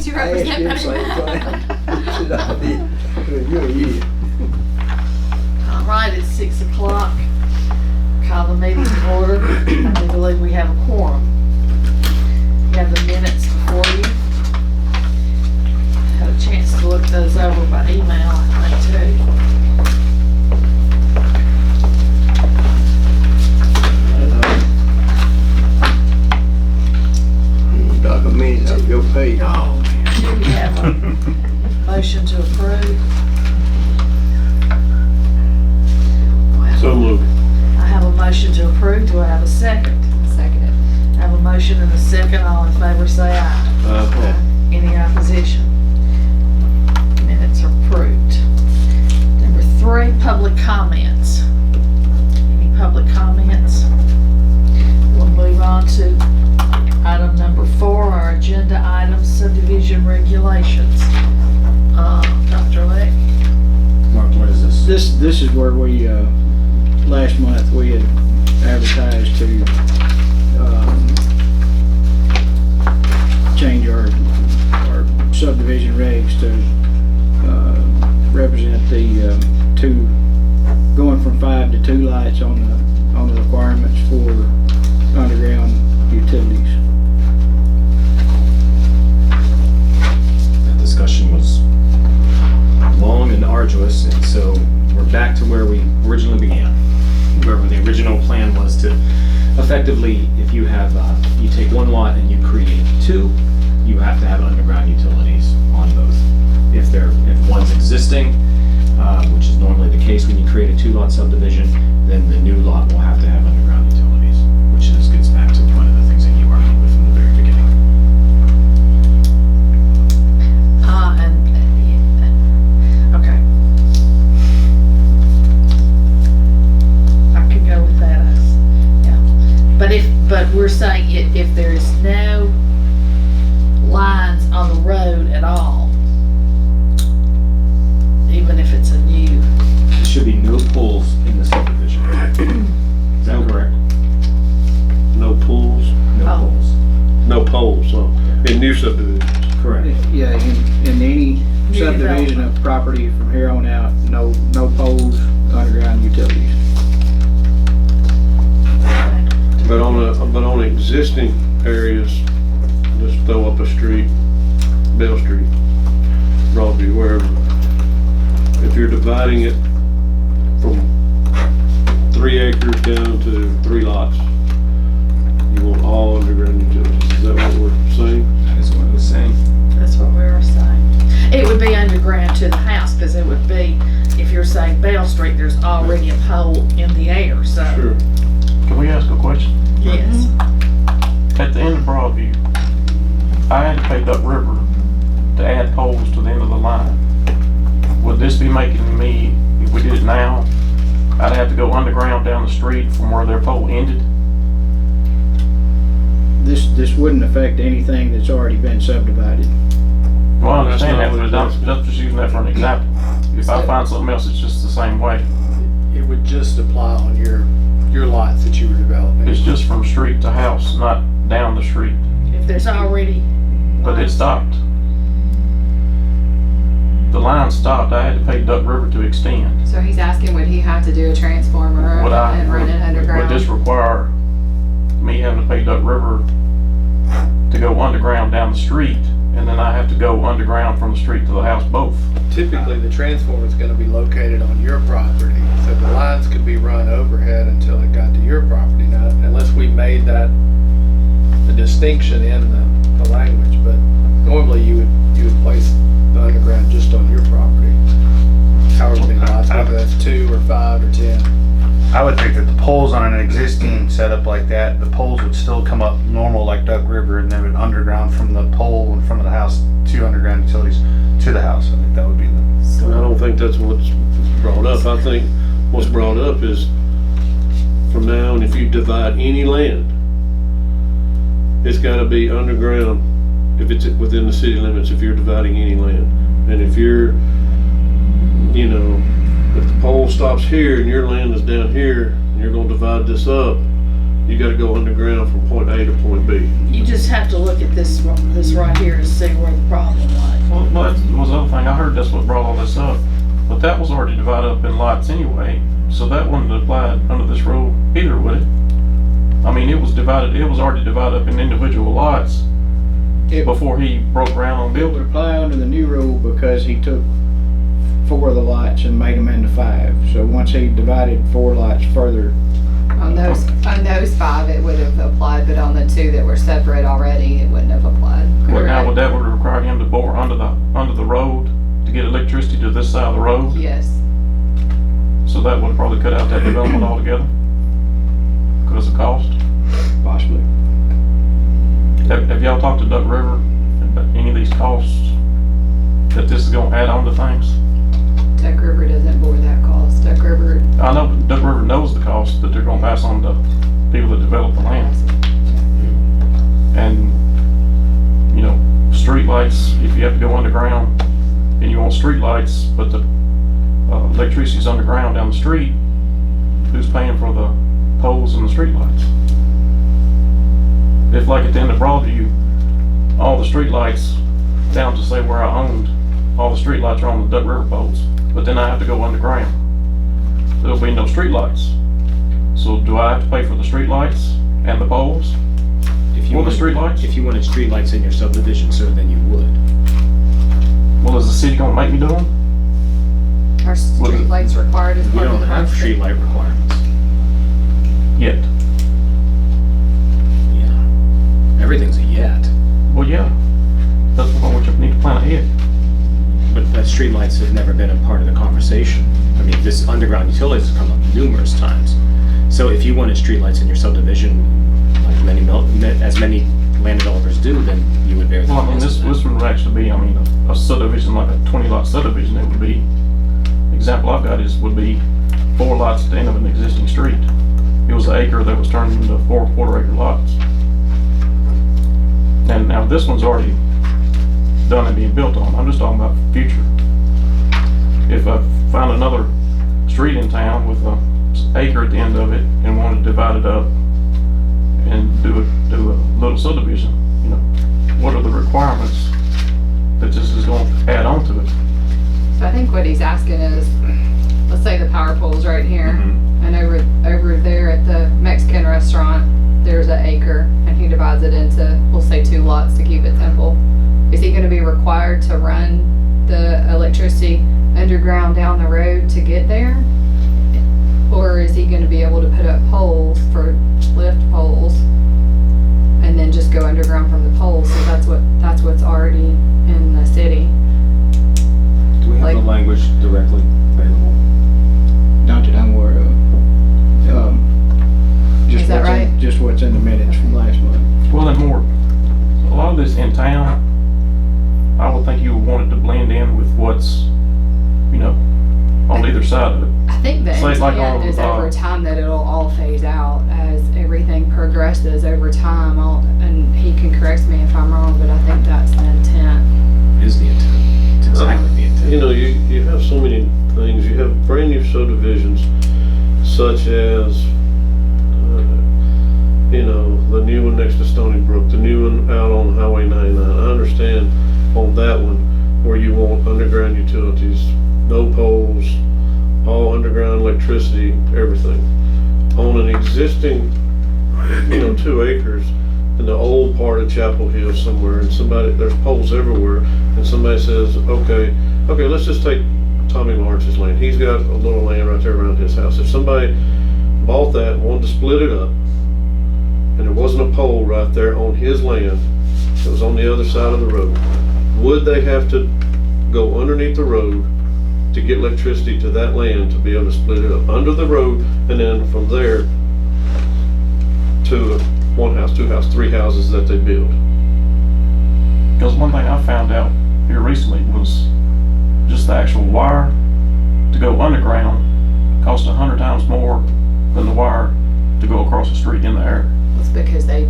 since you represent better Should I be? You're an idiot. All right, it's 6 o'clock. Call the meeting to order. I do believe we have a quorum. You have the minutes before you. Had a chance to look those over by email, I think, too. Documents of your page. Oh, man. Do we have a motion to approve? So moved. I have a motion to approve. Do I have a second? Second it. I have a motion and a second. All in favor say aye. Any opposition? Minutes are approved. Number 3, public comments. Any public comments? We'll move on to item number 4, our agenda items, subdivision regulations. Dr. Leck? Mark, what is this? This is where we, last month, we had advertised to, change our subdivision regs to, represent the, going from 5 to 2 lights on the requirements for underground utilities. The discussion was long and arduous, and so we're back to where we originally began. Where the original plan was to effectively, if you have, you take one lot and you create 2, you have to have underground utilities on both. If one's existing, which is normally the case when you create a 2-lot subdivision, then the new lot will have to have underground utilities, which gets back to one of the things that you argued with from the very beginning. Okay. I could go with that, yeah. But we're saying if there's no lines on the road at all, even if it's a new, There should be no pools in the subdivision. Is that correct? No pools, No Oh. pools. no poles, so, in new subdivisions. Correct. Yeah, in any subdivision of property from here on out, no poles, underground utilities. But on existing areas, just throw up a street, Bell Street, Broadview, wherever. If you're dividing it from 3 acres down to 3 lots, you want all underground utilities. Is that what we're saying? That is what I was saying. that's what we were saying. It would be underground to the house, because it would be, if you're saying Bell Street, there's already a pole in the air, so. Sure. Can we ask a question? Yes. At the end of Broadview, I had to pay Duck River to add poles to the end of the line. Would this be making me, if we did it now, I'd have to go underground down the street from where their pole ended? This wouldn't affect anything that's already been subdivided. Well, I understand That's that, not what but I'm just using that for an example. If I find something else, it's just the same way. It would just apply on your lots that you were developing. It's just from street to house, not down the street. If there's already. But it stopped. The line stopped. I had to pay Duck River to extend. So he's asking, would he have to do a transformer Would I, and run it underground? would this require me having to pay Duck River to go underground down the street, and then I have to go underground from the street to the house both? Typically, the transformer is going to be located on your property, so the lines could be run overhead until it got to your property. Now, unless we made that a distinction in the language, but normally you would place the underground just on your property. However many lots, whether that's 2 or 5 or 10. I would think that the poles on an existing setup like that, the poles would still come up normal like Duck River, and then would underground from the pole in front of the house to underground utilities to the house. I think that would be the. I don't think that's what's brought up. I think what's brought up is from now on, if you divide any land, it's gotta be underground if it's within the city limits, if you're dividing any land. And if you're, you know, if the pole stops here and your land is down here, and you're gonna divide this up, you gotta go underground from point A to point B. You just have to look at this right here to see where the problem divided up in lots anyway, so that wouldn't apply under this rule either, would it? I mean, it was already divided up in individual lots It- before he broke ground on It would building. apply under the new rule because he took 4 of the lots and made them into 5. So once he divided 4 lots further, On those 5, it would have applied, but on the 2 that were separate already, it wouldn't have applied. Well, now, would Correct? that would require him to bore under the road to get electricity to this side of the road? Yes. So that would probably cut out that development altogether? Because of cost? possibly. Have y'all talked to Duck River about any of these costs that this is gonna add on to things? Duck River doesn't bore that cost. Duck River. I know but Duck River knows the cost that they're gonna pass on to people that develop the land. And, you know, streetlights, if you have to go underground and you want streetlights, but the electricity's underground down the street, who's paying for the poles and the streetlights? If like at the end of Broadview, all the streetlights down to say where I owned, all the streetlights are on the Duck River poles, but then I have to go underground. There'll be no streetlights. So do I have to pay for the streetlights and the poles? If you Well, the wanted- streetlights? If you wanted streetlights in your subdivision, sir, then you would. Well, is the city gonna make me do them? Are streetlights required as We part of don't the have project? streetlight requirements. Yet. Yeah. Everything's a yet. Well, yeah. That's what you need to plan ahead. But streetlights have never been a part of the conversation. I mean, this underground utilities has come up numerous times. So if you wanted streetlights in your subdivision, like as many land developers do, then you would bear the Well, I mean, cost this of that. one would actually be, I mean, a subdivision, like a 20-lot subdivision, it would be, example I've got would be 4 lots at the end of an existing street. It was an acre that was turned into 4 quarter-acre lots. And now this one's already done and being built on. I'm just talking about future. If I found another street in town with an acre at the end of it and wanted to divide it up and do a little subdivision, you know, what are the requirements that this is going to add on to it? So I think what he's asking is, let's say the power pole's right here, and over there at the Mexican restaurant, there's an acre, and he divides it into, we'll say 2 lots to keep it simple. Is he gonna be required to run the electricity underground down the road to get there? Or is he gonna be able to put up poles for lift poles and then just go underground from the poles? So that's what's already in the city. Do we have like- the language directly available? Not that I'm aware of. Just Is that what's in- right? Just what's in the minutes from last month. Well, and more, a lot of this in town, I would think you would want it to blend in with what's, you know, on either side of it. I think the So it's like intent on, is over time that it'll all phase out as everything progresses over time. And he can correct me if I'm wrong, but I think that's the intent. Is the intent. It's exactly the intent. You know, you have so many things. You have brand new subdivisions such as, you know, the new one next to Stony Brook, the new one out on Highway 99. I understand on that one where you want underground utilities, no poles, all underground electricity, everything. On an existing, you know, 2 acres in the old part of Chapel Hill somewhere, and there's poles everywhere, and somebody says, okay, let's just take Tommy Lawrence's land. He's got a little land right there around his house. If somebody bought that and wanted to split it up, and there wasn't a pole right there on his land, it was on the other side of the road, would they have to go underneath the road to get electricity to that land to be able to split it up under the road, and then from there to 1 house, 2 houses, 3 houses that they build? Because one thing I found out here recently was just the actual wire to go underground cost 100 times more than the wire to go across the street in the air. It's because they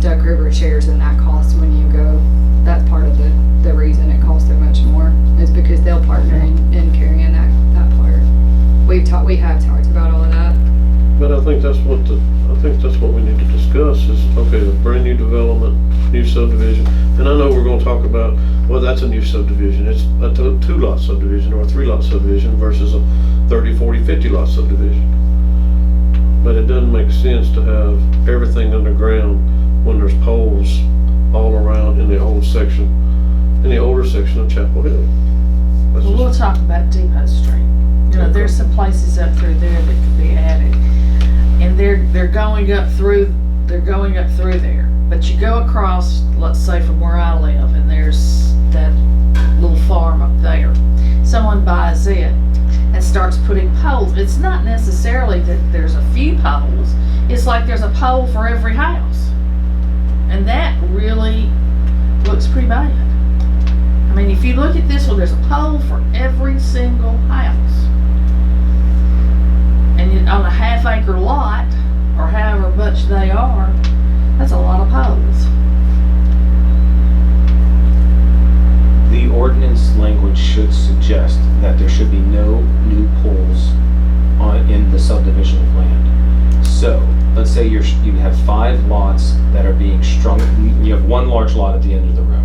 Duck River shares in that cost when you go. That's part of the reason it costs so much more is because they'll partner in carrying that part. We have talked about all of that. But I think that's what we need to discuss. discuss is, okay, a brand new development, new subdivision, and I know we're gonna talk about, well, that's a new subdivision, it's a two-lot subdivision or a three-lot subdivision versus a 30, 40, 50-lot subdivision. But it doesn't make sense to have everything underground when there's poles all around in the old section, in the older section of Chapel Hill. That's Well, we'll just- talk about Depot Street. You know, Okay. there's some places up through there that could be added. And they're going up through there. But you go across, let's say from where I live, and there's that little farm up there. Someone buys it and starts putting poles. It's not necessarily that there's a few poles. It's like there's a pole for every house. And that really looks pretty bad. I mean, if you look at this one, there's a pole for every single house. And on a half-acre lot, or however much they are, that's a lot of poles. The ordinance language should suggest that there should be no new poles in the subdivision of land. So, let's say you have 5 lots that are being strung, you have one large lot at the end of the road.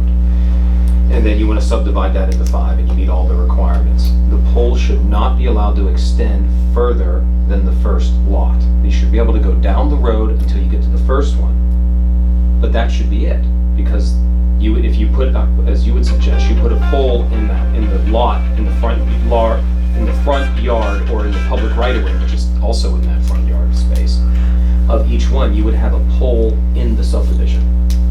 And then you want to subdivide that into 5 and you meet all the requirements. The pole should not be allowed to extend further than the first lot. You should be able to go down the road until you get to the first one. But that should be it, because if you put up, as you would suggest, you put a pole in the lot, in the front yard, or in the public right of way, which is also in that front yard space of each one, you would have a pole in the subdivision.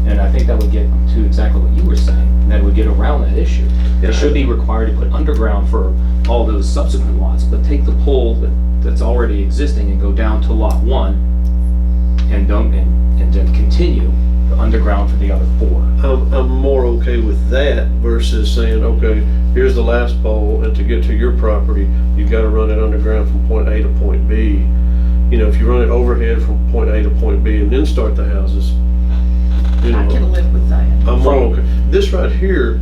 And I think that would get to exactly what you were saying. That would get around that issue. They should be required to put underground for all those subsequent lots, but take the pole that's already existing and go down to lot 1 and then continue the underground for the other 4. I'm more okay with that versus saying, okay, here's the last pole, and to get to your property, you gotta run it underground from point A to point B. You know, if you run it overhead from point A to point B and then start the houses, you know. I can live with that. I'm more okay. This right here,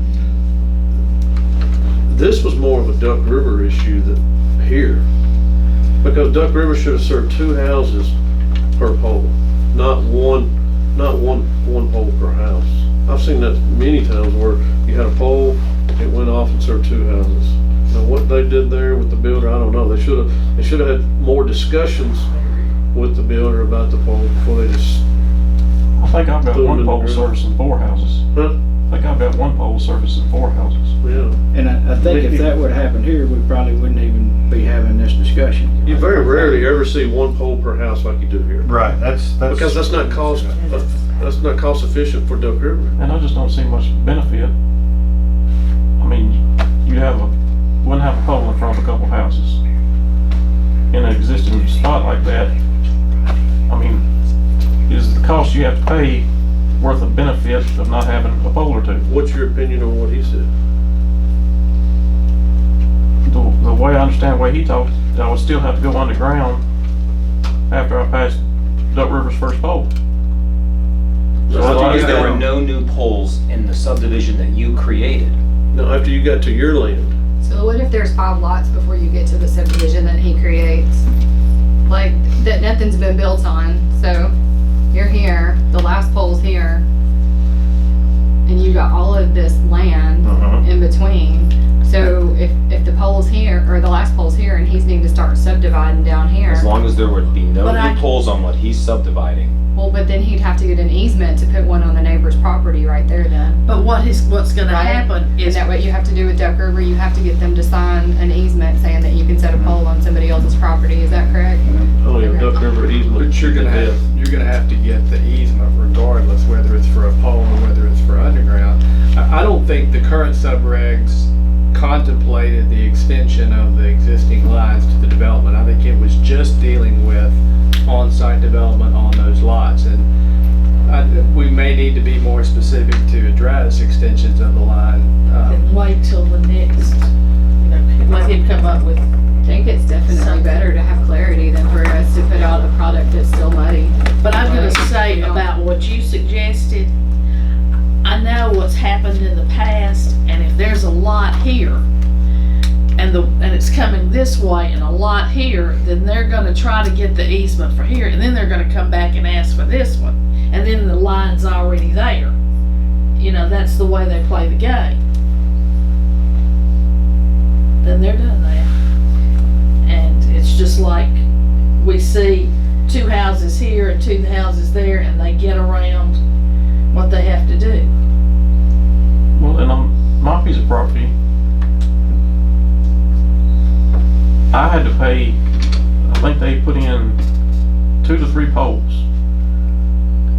this was more of a Duck River issue than here. Because Duck River should have served 2 houses per pole, not one pole per house. I've seen that many times where you had a pole, it went off and served 2 houses. Now what they did there with the builder, I don't know. They should have had more discussions with the builder about the pole before they just, I think I've got Put 'em one in the pole ground. servicing 4 houses. huh? I think I've got one pole servicing 4 houses. Yeah. And I think if that would've happened here, we probably wouldn't even be having this discussion. You very rarely ever see 1 pole per house like you do here. Right, that's. Because that's not cost efficient for Duck River. And I just don't see much benefit. I mean, wouldn't have a pole in front of a couple houses. In an existing spot like that, I mean, is the cost you have to pay worth the benefit of not having a pole or 2? What's your opinion on what he said? The way I understand the way he talked, I would still have to go underground after I passed Duck River's first pole. As long as there were no new poles in the subdivision that you created. No, after you got to your land. So what if there's 5 lots before you get to the subdivision that he creates? Like, that nothing's been built on, so you're here, the last pole's here, and you got all of this land in between. So if the pole's here, or the last pole's here, and he's needing to start subdividing down here, As long as there would be no But I- new poles on what he's subdividing. well, but then he'd have to get an easement to put one on the neighbor's property right there then. But what's gonna Right. happen Is is, that what you have to do with Duck River? You have to get them to sign an easement saying that you can set a pole on somebody else's property, is that correct? Oh, yeah, Duck River easement. But you're gonna have to get the easement regardless, whether it's for a pole or whether it's for underground. I don't think the current subregs contemplated the extension of the existing lines to the development. I think it was just dealing with on-site development on those lots. And we may need to be more specific to address extensions of the line. and wait till the next, let him come up with, I think it's definitely better to have clarity than for us to put out a product that's still muddy. but I'm gonna Right. say Yeah. about what you suggested, I know what's happened in the past, and if there's a lot here, and it's coming this way and a lot here, then they're gonna try to get the easement for here, and then they're gonna come back and ask for this one. and then the line's already there. You know, that's the way they play the game. Then they're doing that. And it's just like we see 2 houses here and 2 houses there, and they get around what they have to do. Well, and on my piece of property, I had to pay, I think they put in 2 to 3 poles.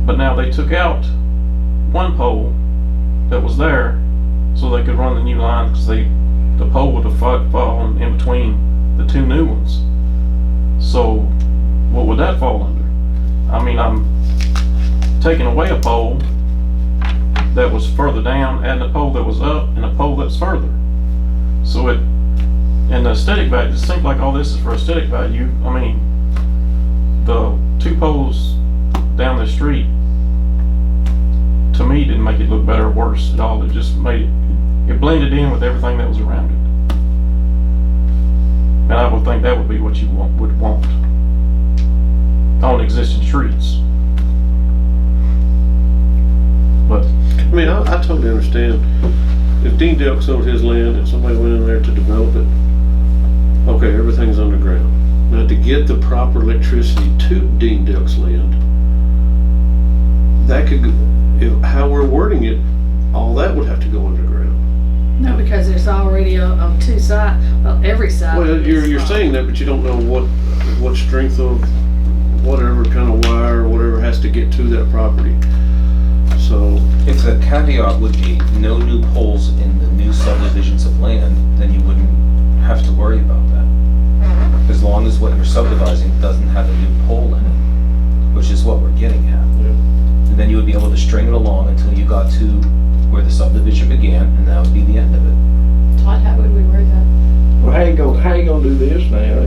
But now they took out 1 pole that was there so they could run the new line, because the pole would have fallen in between the 2 new ones. So what would that fall under? I mean, I'm taking away a pole that was further down, adding a pole that was up, and a pole that's further. So it, and the aesthetic value, it seems like all this is for aesthetic value. I mean, the 2 poles down the street, to me, didn't make it look better or worse at all. It just made it blended in with everything that was around it. And I would think that would be what you would want on existing streets. But I mean, I totally understand. If Dean Delk sold his land and somebody went in there to develop it, okay, everything's underground. Now, to get the proper electricity to Dean Delk's land, that could, how we're wording it, all that would have to go underground. No, because there's already on 2 sides, well, every side. Well, you're saying that, but you don't know what strength of whatever kind of wire or whatever has to get to that property. So If the caveat would be no new poles in the new subdivisions of land, then you wouldn't have to worry about that. As long as what you're subdividing doesn't have a new pole in it, which is what we're getting at. And then you would be able to string it along until you got to where the subdivision began, and that would be the end of it. Todd, how would we word that? Well, how you gonna do this now?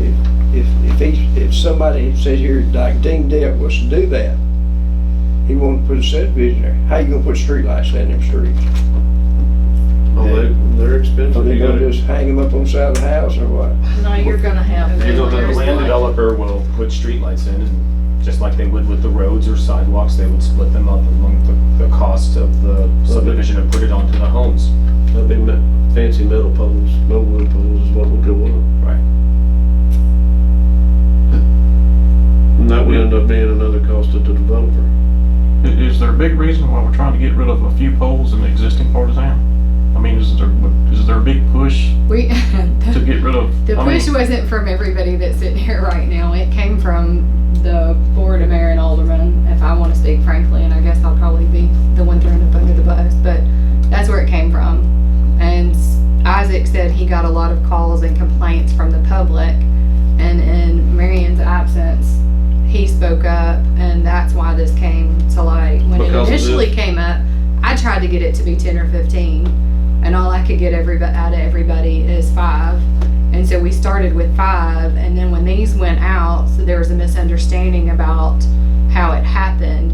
If somebody says here, like Dean Delk was to do that, he wanted to put a subdivision there, how you gonna put streetlights down them streets? they're expensive. Are they You gonna gotta- just hang them up on the side of the house or what? No, you're gonna have. The there's land developer will put streetlights in, and just like they would with the roads or sidewalks, they would split them up among the cost of the subdivision and put it onto the homes. That'd be fancy metal poles, no wood poles is what would go on. Right. And that would end up being another cost to the developer. is there a big reason why we're trying to get rid of a few poles in the existing part of town? I mean, is there a big push We, to get rid of? the I mean, push wasn't from everybody that's sitting here right now. It came from the board of mayor and aldermen, if I want to speak frankly, and I guess I'll probably be the one thrown up under the bus, but that's where it came from. And Isaac said he got a lot of calls and complaints from the public, and in Marion's absence, he spoke up, and that's why this came to light. When it Because of initially this? came up, I tried to get it to be 10 or 15, and all I could get out of everybody is 5. And so we started with 5, and then when these went out, so there was a misunderstanding about how it happened,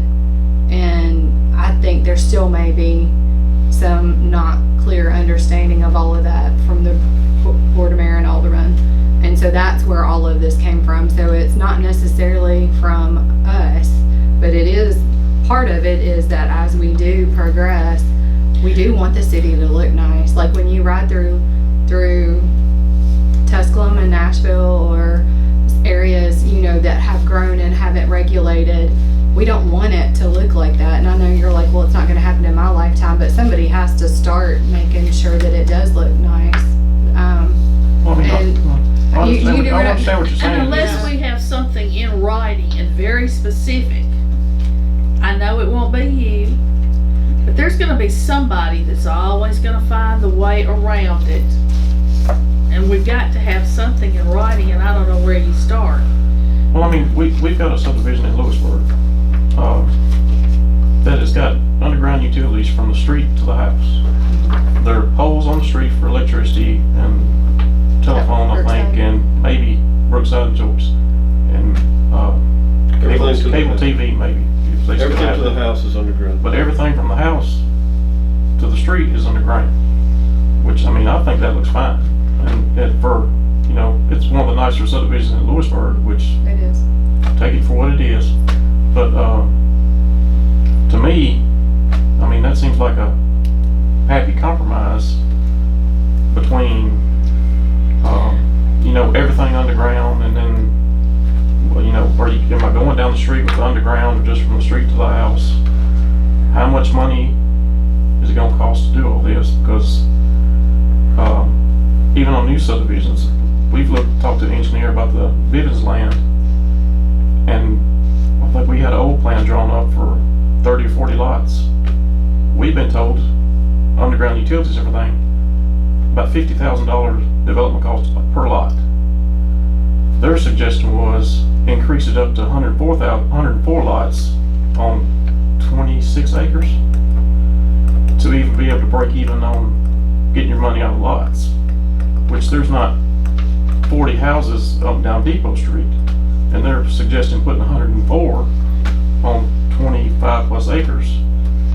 and I think there still may be some not clear understanding of all of that from the board of mayor and aldermen. And so that's where all of this came from. So it's not necessarily from us, but it is, part of it is that as we do progress, we do want the city to look nice. Like when you ride through Tusculum and Nashville, or areas, you know, that have grown and haven't regulated, we don't want it to look like that. And I know you're like, well, it's not gonna happen in my lifetime, but somebody has to start making sure that it does look nice. Well, I mean, and I understand you do I it- understand what you're saying. And unless we have something in writing and very specific, I know it won't be you, but there's gonna be somebody that's always gonna find the way around it. And we've got to have something in writing, and I don't know where you start. Well, I mean, we've got a subdivision in Lewisburg, that has got underground utilities from the street to the house. There are poles on the street for electricity and telephone, I think, and maybe Brookside and Joyce. And, Everything to the cable house. TV maybe, if they still Everything have to the that. house is underground. But everything from the house to the street is underground, which, I mean, I think that looks fine. And for, you know, it's one of the nicer subdivisions in Lewisburg, which, It is. take it for what it is. But, like a happy compromise between, you know, everything underground and then, well, you know, am I going down the street with the underground or just from the street to the house? How much money is it gonna cost to do all this? Because even on new subdivisions, we've talked to the engineer about the Bivens land, and I think we had an old plan drawn up for 30 or 40 lots. We've been told, underground utilities and everything, about $50,000 development cost per lot. Their suggestion was increase it up to 104 lots on 26 acres to even be able to break even on getting your money out of lots, which there's not 40 houses up and down Depot Street, and they're suggesting putting 104 on 25 plus acres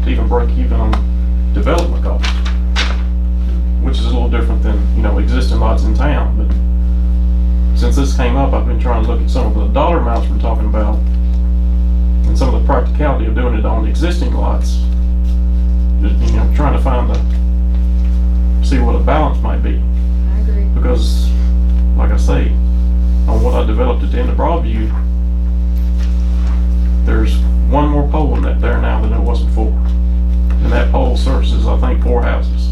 to even break even on development costs, which is a little different than, you know, existing lots in town. But since this came up, I've been trying to look at some of the dollar amounts we're talking about and some of the practicality of doing it on existing lots. Just, you know, trying to find see what a balance might be. I agree. Because, like I say, on what I developed at the end of Broadview, there's one more pole in that there now than there was before. And that pole services, I think, 4 houses.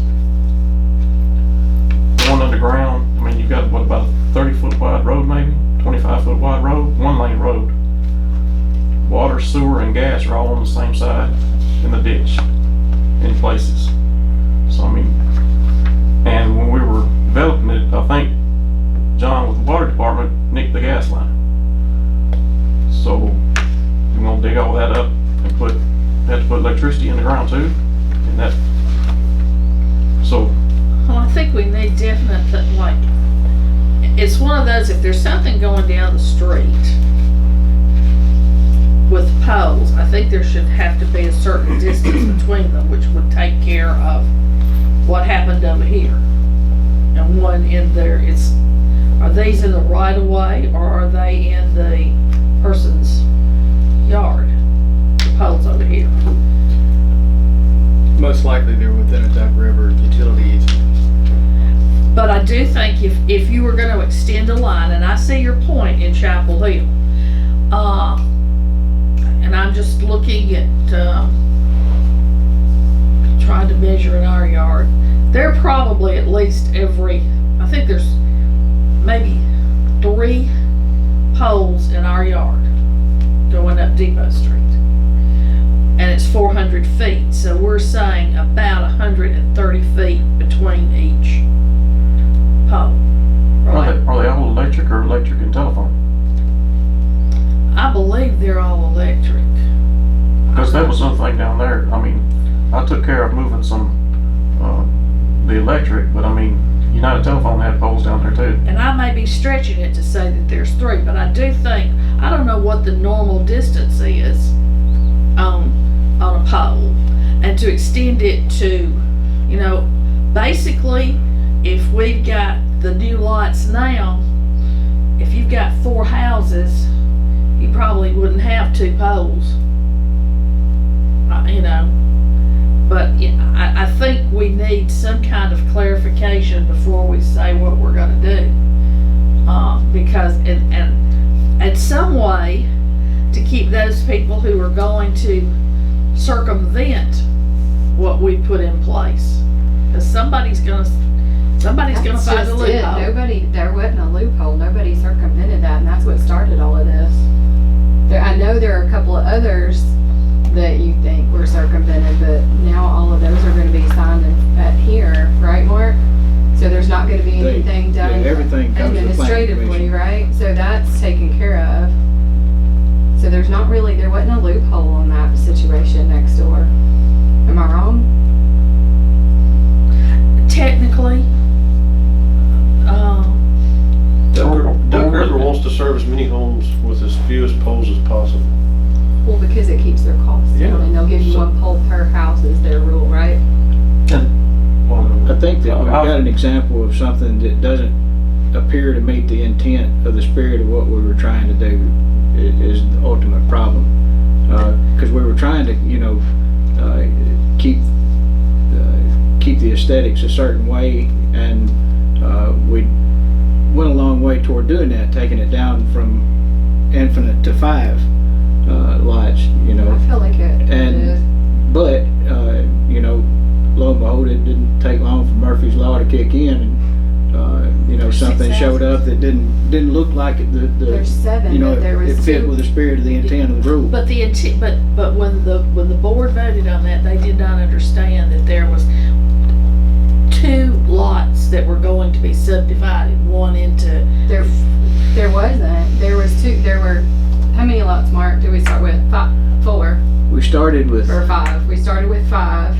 Going underground, I mean, you've got, what, about a 30-foot wide road maybe? 25-foot wide road? 1-lane road. Water, sewer, and gas are all on the same side in the ditch in places. So, I mean, and when we were developing it, I think John with the water department nicked the gas line. So we're gonna dig all that up and have to put electricity in the ground too. And that, so. Well, I think we need definite, like, it's one of those, if there's something going down the street with poles, I think there should have to be a certain distance between them, which would take care of what happened over here. And one in there, are these in the right of way or are they in the person's yard? The poles over here. Most likely they're within a Duck River utility easement. But I do think if you were going to extend a line, and I see your point in Chapel Hill, and I'm just looking at trying to measure in our yard, they're probably at least I think there's maybe 3 poles in our yard going up Depot Street. And it's 400 feet, so we're saying about 130 feet between each pole. Right? Are they all electric or electric and telephone? I believe they're all electric. Because that was something down there. I mean, I took care of moving some, the electric, but I mean, United Telephone had poles down there too. And I may be stretching it to say that there's 3, but I do think, I don't know what the normal distance is on a pole. And to extend it to, you know, basically, if we've got the new lights now, if you've got 4 houses, you probably wouldn't have 2 poles. You know, but I think we need some kind of clarification before we say what we're going to do, because and some way to keep those people who are going to circumvent what we put in place, because somebody's gonna find a loophole. There wasn't a loophole. Nobody circumvented that, and that's what started all of this. I know there are a couple of others that you think were circumvented, but now all of those are going to be signed at here, right, Mark? So there's not going to be anything done everything comes to the planning administratively, commission. right? So that's taken care of. So there wasn't a loophole on that situation next door. Am I wrong? Technically, Duck River wants to serve as many homes with as few as poles as possible. Well, because it keeps their costs down, Yeah. and they'll give you 1 pole per house is their rule, right? I think that we've got an example of something that doesn't appear to meet the intent of the spirit of what we were trying to do is the ultimate problem. Because we were trying to, you know, keep keep the aesthetics a certain way, and we went a long way toward doing that, taking it down from infinite to 5 lots, you know. I feel like it is. But, you know, lo and behold, it didn't take long for Murphy's Law to kick in, and, you know, something showed up that didn't look like it, There's 7, you know, but there was it fit 2. with the spirit of the intent of the rule. But the intent, but when the board voted on that, they did not understand that there was 2 lots that were going to be subdivided, one into. There wasn't. There was 2. There were, how many lots, Mark, did we start with? 4 We started with, or 5? We started with 5.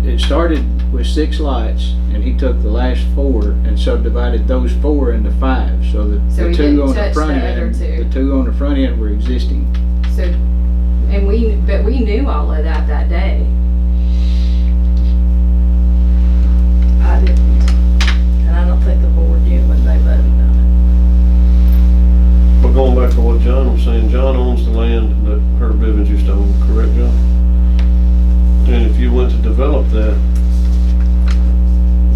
it started with 6 lots, and he took the last 4 and subdivided those 4 into 5, so the So he 2 didn't on the touch front the other end, 2. the 2 on the front end were existing. So, and we knew all of that day. I didn't, and I don't think the board knew when they voted on But going back to what John was saying, John owns the land that Herb Bivens used to own, correct, John? And if you went to develop that,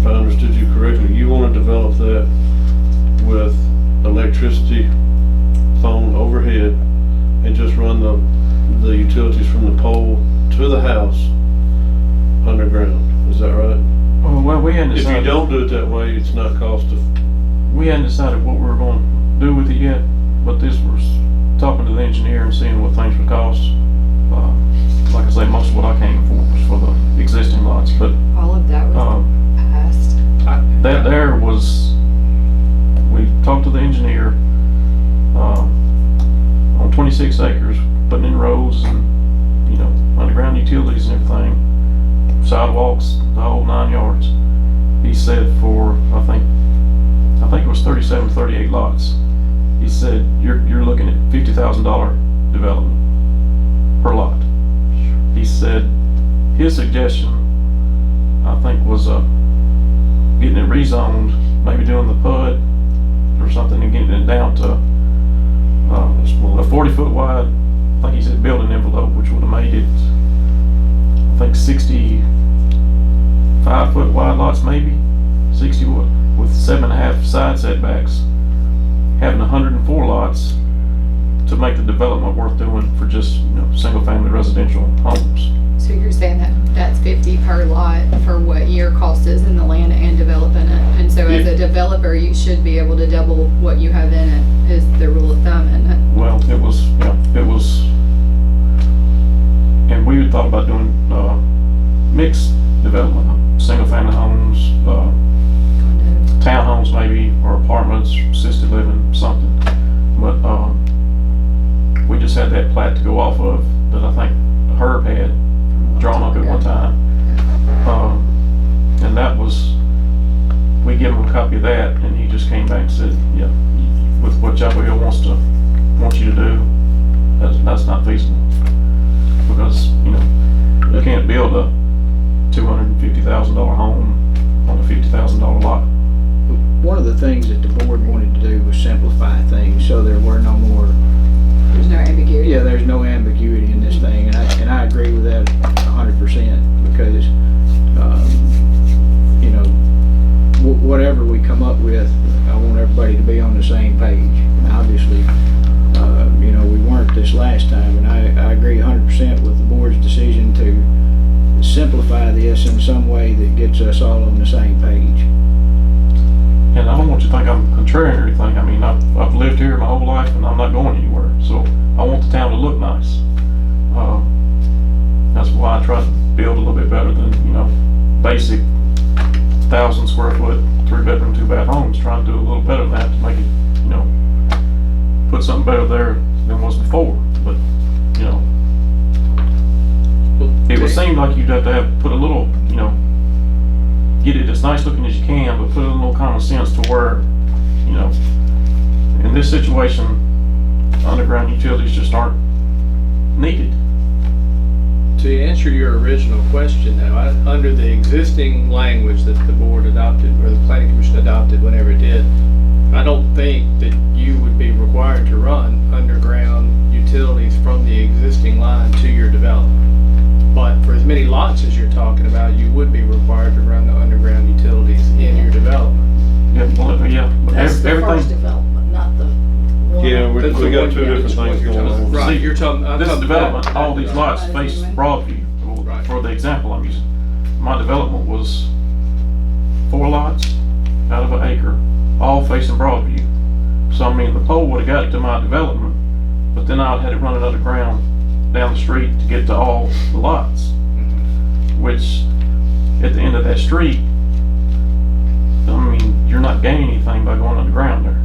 if I understood you correctly, you want to develop that with electricity, phone overhead, and just run the utilities from the pole to the house underground. Is that right? Oh, well, we hadn't If you decided. don't do it that way, it's not cost of. We hadn't decided what we were going to do with it yet, but this was talking to the engineer and seeing what things would cost. Like I say, most of what I came for was for the existing lots, but All of that was passed. that there was, we talked to the engineer, on 26 acres, putting in roads and, you know, underground utilities and everything, sidewalks, the whole 9 yards. He said for, I think it was 37, 38 lots. He said, you're looking at $50,000 development per lot. He said, his suggestion, I think, was getting it rezoned, maybe doing the PUD or something, and getting it down to a 40-foot wide, I think he said building envelope, which would have made it, I think, 65-foot wide lots, maybe 60 with 7.5 side setbacks, having 104 lots to make the development worth doing for just, you know, single-family residential homes. So you're saying that that's 50 per lot for what your cost is in the land and developing it. And so as a developer, you should be able to double what you have in it, is the rule of thumb, isn't it? Well, it was, and we had thought about doing mixed development, single-family homes, townhomes maybe, or apartments, assisted living, something. But we just had that plat to go off of that I think Herb had drawn up at one time. And that was, we gave him a copy of that, and he just came back and said, yeah, with what Chapel Hill wants you to do, that's not feasible. Because, you know, you can't build a $250,000 home on a $50,000 lot. One of the things that the board wanted to do was simplify things, so there were no more, There's no ambiguity. yeah, there's no ambiguity in this thing, and I agree with that 100%, because, you know, whatever we come up with, I want everybody to be on the same page. And obviously, you know, we weren't this last time, and I agree 100% with the board's decision to simplify this in some way that gets us all on the same page. And I don't want you to think I'm contrarian or anything. I mean, I've lived here my whole life and I'm not going anywhere. So I want the town to look nice. That's why I try to build a little bit better than, you know, basic 1,000 square foot, 3-bedroom, 2-bath homes. Trying to do a little better than that to make it, you know, put something better there than was before. But, you know, it would seem like you'd have to put a little, you know, get it as nice looking as you can, but put a little common sense to where, you know, in this situation, underground utilities just aren't needed. To answer your original question though, under the existing language that the board adopted, or the planning commission adopted whenever it did, I don't think that you would be required to run underground utilities from the existing line to your development. But for as many lots lots as you're talking about, you would be required to run the underground utilities in your development. Yeah, well, yeah, but That's the first everything, development, not the one. Yeah, we That's got the one- two different that's what things you're going talking on. about. Right, See, you're talking. I'm this talking development, that all these lots development. face Broadview. Well, Right. for the example I'm using, my development was 4 lots out of an acre, all facing Broadview. So I mean, the pole would've got to my development, but then I'd had to run it underground down the street to get to all the lots. Which, at the end of that street, I mean, you're not gaining anything by going underground there.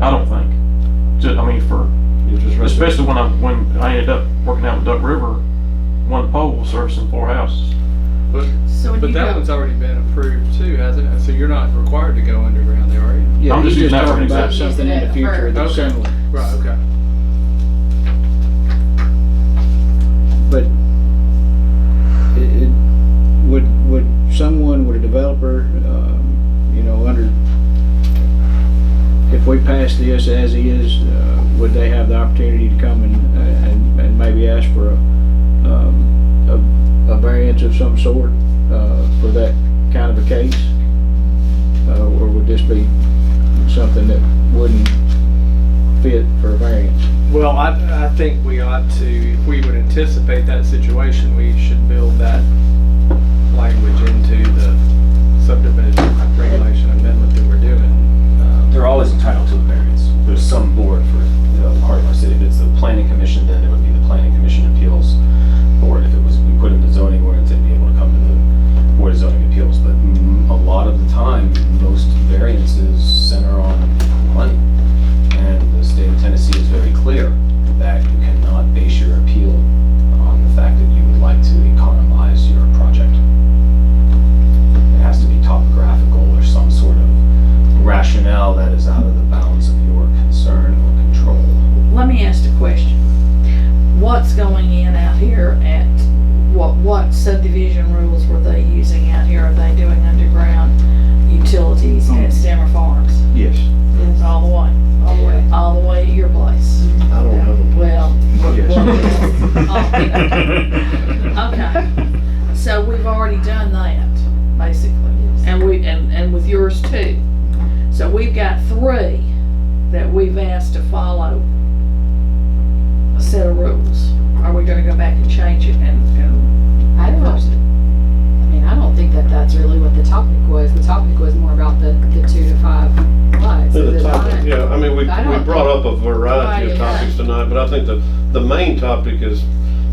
I don't think. I mean, You just run- especially when I ended up working out with Duck River, one pole servicing 4 houses. So when But you that go, one's already been approved too, hasn't it? So you're not required to go underground there, are you? Yeah, I'm he's just using just that for talking an about example. something in the future that's Okay. similar. Right, okay. But would someone, would a developer, you know, if we pass this as is, would they have the opportunity to come and maybe ask for a variance of some sort, for that kind of a case? Or would this be something that wouldn't fit for a variance? Well, I think we ought to, if we would anticipate that situation, we should build that language into the subdivision regulation amendment that we're doing. They're always entitled to a variance. There's some board for the heart of our city. If it's the planning commission, then it would be the planning commission appeals board. If it was, we put in the zoning ordinance, they'd be able to come to the board of zoning appeals. But a lot of the time, most variances center on money. And the state of Tennessee is very clear that you cannot base your appeal on the fact that you would like to economize your project. It has to be topographical or some sort of rationale that is out of the bounds of your concern or control. let me ask a question. What's going in out here at, what subdivision rules were they using out here? Are they doing underground utilities at Stammer Farms? Yes. All the way? All the way. All the way to your place? I don't have a. Well, Yes. okay. So we've already done that, basically. And with yours too. So we've got 3 that we've asked to follow a set of rules. Are we gonna go back and change it and I don't think that that's really what the topic was. The topic was more about the 2 to 5 lots. The Is it topic, not? yeah, I mean, we I don't brought up a variety of Variety, yeah. topics tonight, but I think the main topic is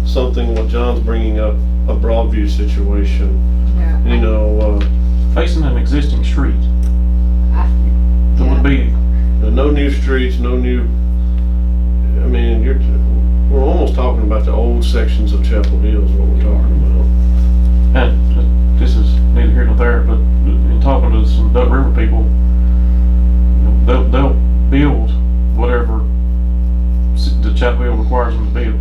something what John's bringing up, a Broadview situation. Yeah. You know, facing an existing street, there Yeah. would be, no new streets, no new, I mean, we're almost talking about the old sections of Chapel Hill is what we're talking about. and this is neither here nor there, but in talking to some Duck River people, you know, they'll build whatever the Chapel Hill requires them to build.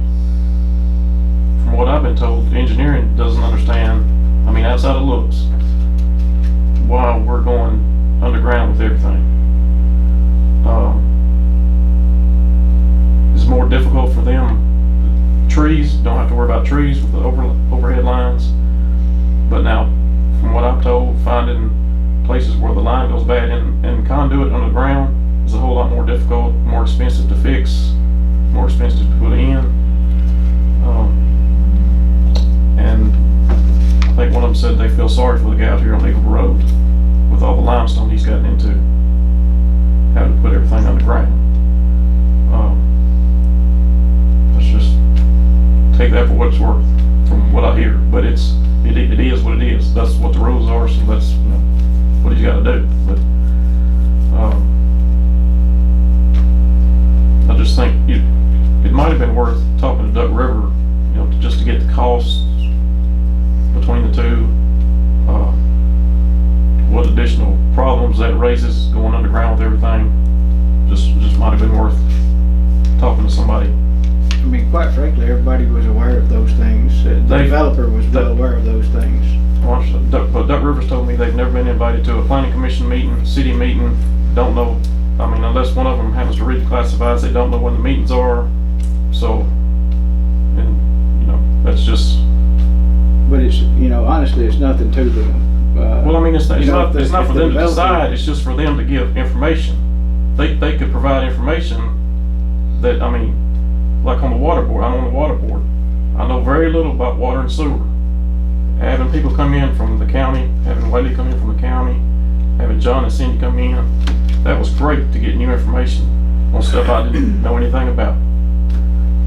From what I've been told, engineering doesn't understand, I mean, outside of looks, why we're going underground with everything. It's more difficult for them. Trees, don't have to worry about trees with the overhead lines. But now, from what I'm told, finding places where the line goes bad and conduit underground is a whole lot more difficult, more expensive to fix, more expensive to put in. And I think one of them said they feel sorry for the guy out here on Eagle Road with all the limestone he's gotten into, having to put everything underground. Let's just take that for what it's worth from what I hear, but it is what it is. That's what the rules are, so that's, you know, what he's got to do. But I just think it might have been worth talking to Duck River, you know, just to get the costs between the two, what additional problems that raises going underground with everything. Just might have been worth talking to somebody. I mean, quite frankly, everybody was aware of those things. The developer was well aware of those things. But Duck Rivers told me they've never been invited to a planning commission meeting, city meeting, don't know, I mean, unless one of them happens to read the classifieds, they don't know when the meetings are. So, and, you know, that's just but it's, you know, honestly, it's nothing to them. Well, I mean, it's You know, not if for the them to developer- decide, it's just for them to give information. They could provide information that, I mean, like on the water board, I'm on the water board. I know very little about water and sewer. Having people come in from the county, having Whaley come in from the county, having John and Cindy come in, that was great to get new information on stuff I didn't know anything about.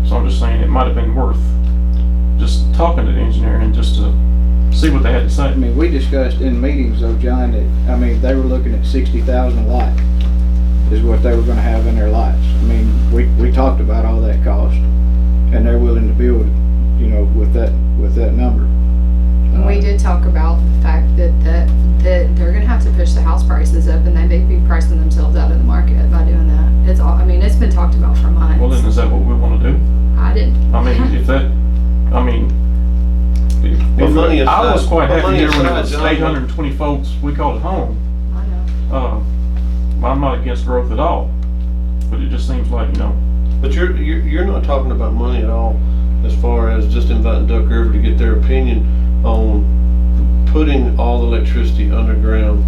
So I'm just saying it might have been worth just talking to the engineer and just to see what they had to say. I mean, we discussed in meetings though, John, that, I mean, they were looking at 60,000 a lot is what they were gonna have in their lots. I mean, we talked about all that cost, and they're willing to build, you know, with that number. And we did talk about the fact that they're gonna have to push the house prices up, and they may be pricing themselves out of the market by doing that. It's all, I mean, it's been talked about for months. Well, then is that what we wanna do? I didn't. I mean, if that, I mean, Well, money I was aside- quite but happy money here when it aside, was John, 820 folks, we called it home. I know. I'm not against growth at all, but it just seems like, you know, But you're not talking about money at all, as far as just inviting Duck River to get their opinion on putting all the electricity underground,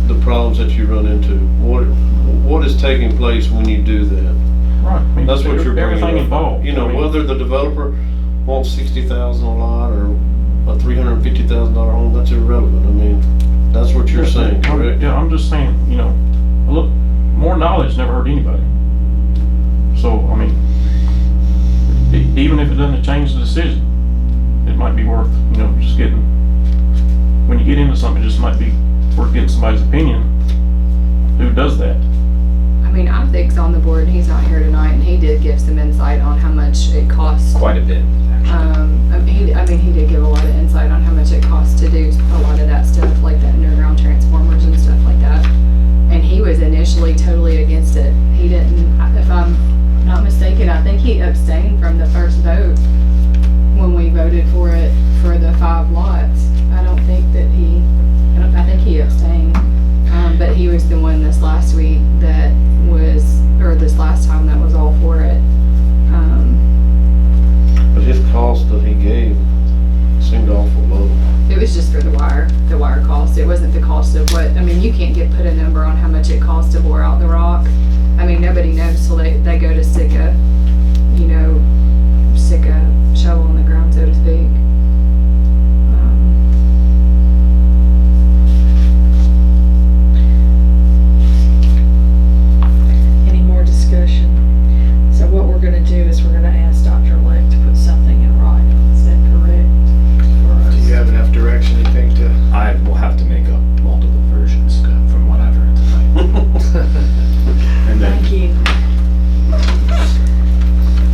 the problems that you run into. What is taking place when you do that? right. I mean, That's what you're bringing everything up. involved. You know, I mean, whether the developer wants 60,000 a lot or a $350,000 home, that's irrelevant. I mean, that's what you're saying, correct? Yeah, I'm just saying, you know, look, more knowledge never hurt anybody. So, I mean, even if it doesn't change the decision, it might be worth, you know, just getting, when you get into something, it just might be worth getting somebody's opinion who does that. I mean, I'm Vic's on the board, and he's not here tonight, and he did give some insight on how much it costs. Quite a bit, actually. He did give a lot of insight on how much it costs to do a lot of that stuff, like the underground transformers and stuff like that. And he was initially totally against it. He didn't, if I'm not mistaken, I think he abstained from the first vote when we voted for it for the 5 lots. I think he abstained. But he was the one this last week that was, or this last time that was all for it. But his cost that he gave seemed awful low. It was just for the wire cost. It wasn't the cost of what, I mean, you can't put a number on how much it costs to bore out the rock. I mean, nobody knows till they go to stick a shovel in the ground, so to speak. Any more discussion? So what we're gonna do is we're gonna ask Dr. Leck to put something in writing. Is that correct? For us? Do you have enough direction, you think, to? I will have to make up multiple versions from what I've heard tonight. And then Thank you.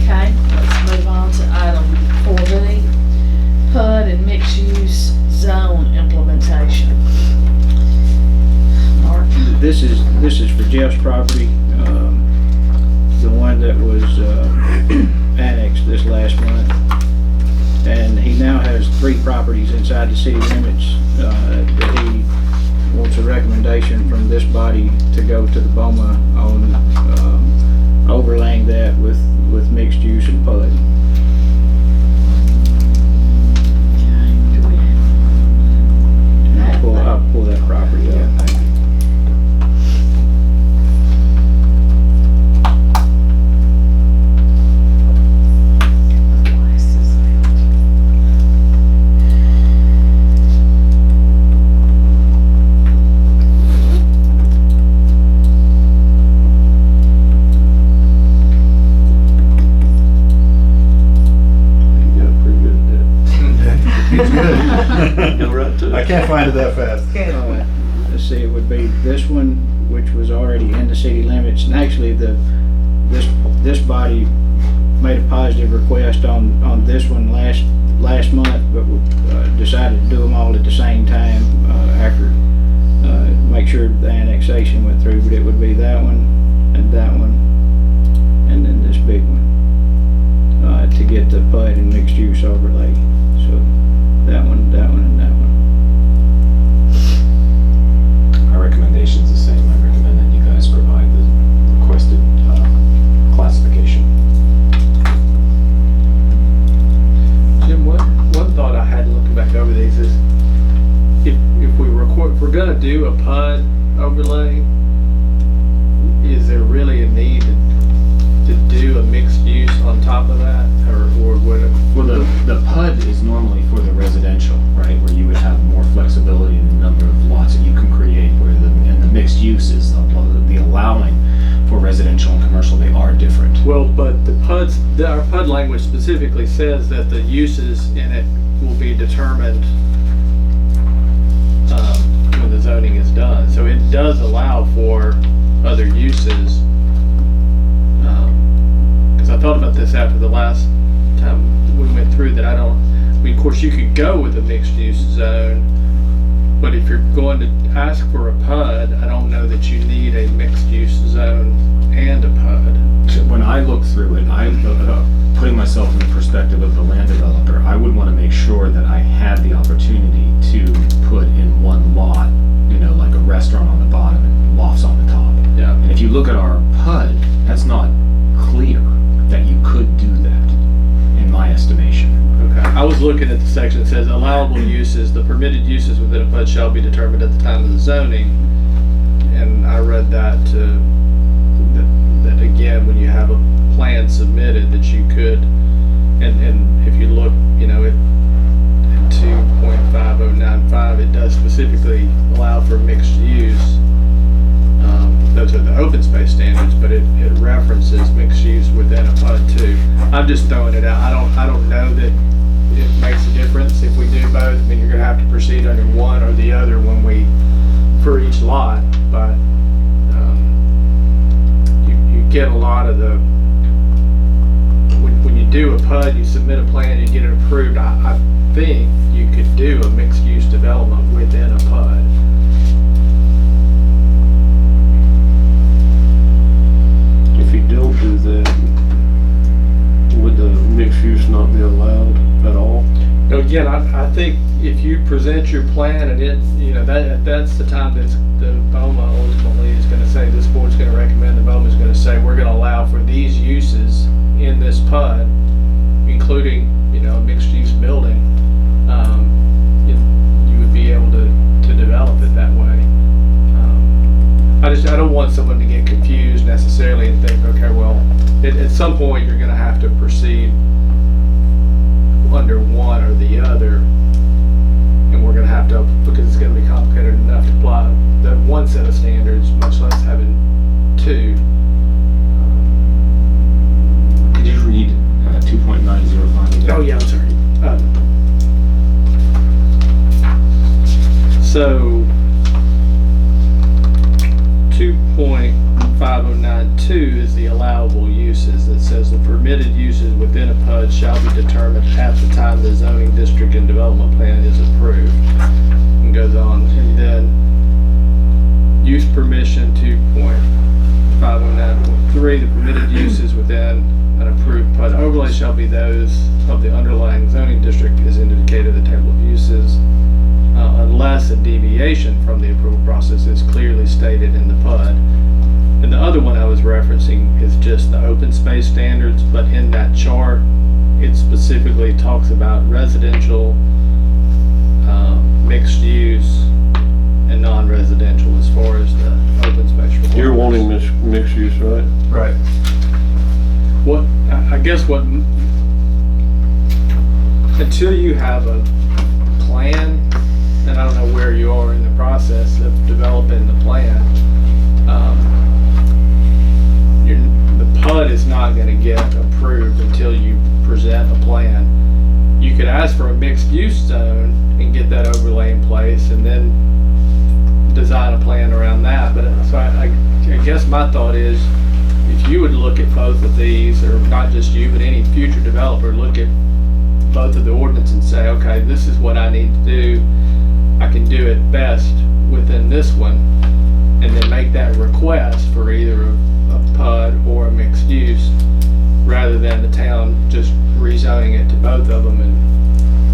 Okay, let's move on to item 4B, PUD and mixed-use zone implementation. Mark? This is for Jeff's property, the one that was annexed this last month. And he now has 3 properties inside the city limits that he wants a recommendation from this body to go to the BOMA on overlaying that with mixed use and PUD. Okay, do we? And I'll pull that property up. Glasses out. You got pretty good at He's good. that. Go right to it. I can't find it that fast. Let's see, it would be this one, which was already in the city limits, and actually this body made a positive request on this one last month, but we decided to do them all at the same time after make sure the annexation went through. But it would be that one, and then this big one to get the PUD and mixed use overlay. So that one, and that one. our recommendation's the same. I recommend that you guys provide the requested classification. Jim, one thought I had looking back over overlay, is there really a need to do a mixed use on top of that, or would it? Well, the PUD is normally for the residential, right, where you would have more flexibility in the number of lots that you can create, and the mixed use is the allowing for residential and commercial, they are different. Well, but our PUD language specifically says that the uses in it will be determined when the zoning is done. So it does allow for other uses. Because I thought about this after the last time we went through that. Of course, you could go with a mixed use zone, but if you're going to ask for a PUD, I don't know that you need a mixed use zone and a PUD. When I look through it, I'm putting myself in the perspective of the land developer. I would want to make sure that I had the opportunity to put in one lot, like a restaurant on the bottom and lofts on the top. Yeah. And if you look at our PUD, that's not clear that you could do that, in my estimation. Okay. I was looking at the section that says allowable uses, the permitted uses within a PUD shall be determined at the time of the zoning. And I read that that again, when you have a plan submitted, that you could, and if you look, at 2.5095, it does specifically allow for mixed use. Those are the open space standards, but it references mixed use within a PUD too. I'm just throwing it out. I don't know that it makes a difference if we do both. I mean, you're gonna have to proceed under one or the other for each lot, but you get a lot of the, when you do a PUD, you submit a plan, you get it approved. I think you could do a mixed use development within a PUD. If you don't do that, would the mixed use not be allowed at all? No, again, I think if you present your plan and that's the time that the BOMA ultimately is going to say, this board's going to recommend, the BOMA is going to say, we're going to allow for these uses in this PUD, including, a mixed use building. You would be able to develop it that way. I don't want someone to get confused necessarily and think, okay, well, at some point you're going to have to proceed under one or the other, and we're going to have to, because it's going to be complicated enough to apply the one set of standards, much less having two. Could you read 2.905 again? Oh yeah, I'm sorry. So 2.5092 is the allowable uses that says the permitted uses within a PUD shall be determined at the time the zoning district and development plan is approved. And goes on. And then use permission 2.509.3, the permitted uses within an approved PUD overlay shall be those of the underlying zoning district as indicated in the table of uses, unless a deviation from the approval process is clearly stated in the PUD. And the other one I was referencing is just the open space standards, but in that chart, it specifically talks about residential, mixed use, and non-residential as far as the open space requirements. You're wanting mixed use, right? Right. I guess until you have a plan, and I don't know where you are in the process of developing the plan, the PUD is not going to get approved until you present a plan. You could ask for a mixed use zone and get that overlay in place and then design a plan around that. But so I guess my thought is, if you would look at both of these, or not just you, but any future developer, look at both of the ordinance and say, okay, this is what I need to do. I can do it best within this one, and then make that request for either a PUD or a mixed use, rather than the town just rezoning it to both of them and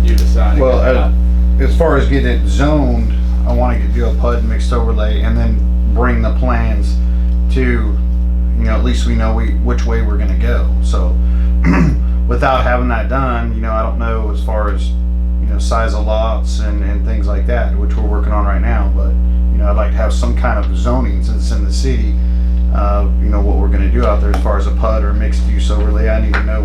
you deciding. Well, as far as getting it zoned, I want to do a PUD mixed overlay and then bring the plans to, at least we know which way we're going to go. So without having that done, I don't know as far as, size of lots and things like that, which we're working on right now, but, you know, I'd like to have some kind of zoning since it's in the city. You know, what we're gonna do out there as far as a PUD or mixed use overlay. I need to know,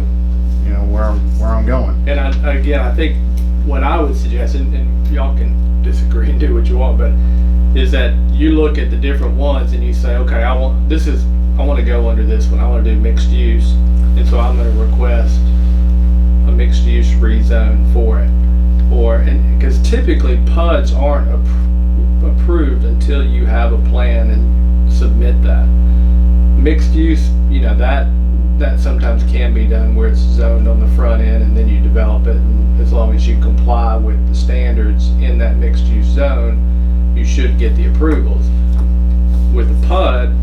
you know, where I'm going. And I think what I would suggest, and y'all can disagree and do what you want, but is that you look at the different ones and you say, okay, I want to go under this one. I want to do mixed use, and so I'm going to request a mixed use rezone for it. And because typically PUDs aren't approved until you have a plan and submit that. Mixed use, you know, that sometimes can be done where it's zoned on the front end and then you develop it, and as long as you comply with the standards in that mixed use zone, you should get the approvals. With a PUD,